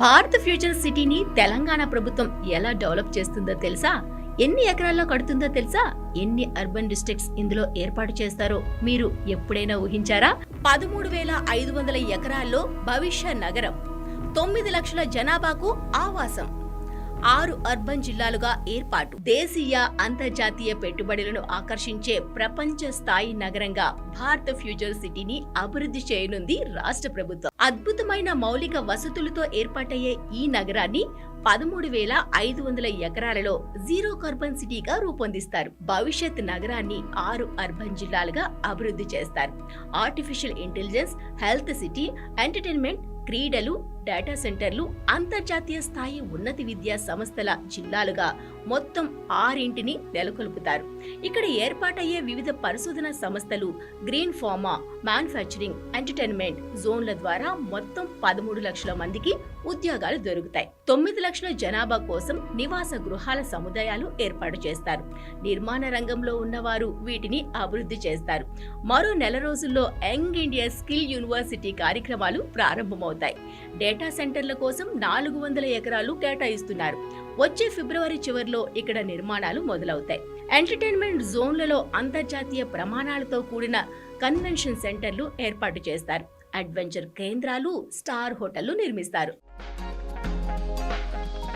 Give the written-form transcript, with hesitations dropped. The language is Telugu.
భారత్ ఫ్యూచర్ సిటీని తెలంగాణ ప్రభుత్వం ఎలా డెవలప్ చేస్తుందో తెలుసా? ఎన్ని ఎకరాల్లో కడుతుందో తెలుసా? ఎన్ని అర్బన్ డిస్ట్రిక్ట్స్ ఇందులో ఏర్పాటు చేస్తారో మీరు ఎప్పుడైనా ఊహించారా? 13,500 ఎకరాల్లో భవిష్య నగరం, 9 లక్షల జనాభాకు ఆవాసం, 6 అర్బన్ జిల్లాలుగా ఏర్పాటు, దేశీయ అంతర్జాతీయ పెట్టుబడులను ఆకర్షించే ప్రపంచ స్థాయి నగరంగా భారత ఫ్యూచర్ సిటీని అభివృద్ధి చేయనుంది రాష్ట్ర ప్రభుత్వం. అద్భుతమైన మౌలిక వసతులతో ఏర్పాటయ్యే ఈ నగరాన్ని 13,500 ఎకరాలలో జీరో కార్బన్ సిటీగా రూపొందిస్తారు. భవిష్యత్ నగరాన్ని 6 అర్బన్ జిల్లాలుగా అభివృద్ధి చేస్తారు. Artificial intelligence, health city, entertainment, క్రీడలు, డేటా సెంటర్లు, అంతర్జాతీయ స్థాయి ఉన్నత విద్యా సంస్థల జిల్లాలుగా మొత్తం 6 నెలకొల్పుతారు. ఇక్కడ ఏర్పాటయ్యే వివిధ పరిశోధన సంస్థలు, గ్రీన్ ఫార్మా, మ్యానుఫ్యాక్చరింగ్, ఎంటర్టైన్మెంట్ జోన్ల ద్వారా మొత్తం 13 లక్షల మందికి ఉద్యోగాలు దొరుకుతాయి. 9 లక్షల జనాభా కోసం నివాస గృహాల సముదాయాలు ఏర్పాటు చేస్తారు. నిర్మాణ రంగంలో ఉన్నవారు వీటిని అభివృద్ధి చేస్తారు. మరో నెల రోజుల్లో యంగ్ ఇండియా స్కిల్ యూనివర్సిటీ కార్యక్రమాలు ప్రారంభమవుతాయి. డేటా సెంటర్ల కోసం 400 ఎకరాలు కేటాయిస్తున్నారు. వచ్చే ఫిబ్రవరి చివరిలో ఇక్కడ నిర్మాణాలు మొదలవుతాయి. ఎంటర్టైన్మెంట్ జోన్లలో అంతర్జాతీయ ప్రమాణాలతో కూడిన కన్వెన్షన్ సెంటర్లు ఏర్పాటు చేస్తారు. అడ్వెంచర్ కేంద్రాలు, స్టార్ హోటళ్లు నిర్మిస్తారు.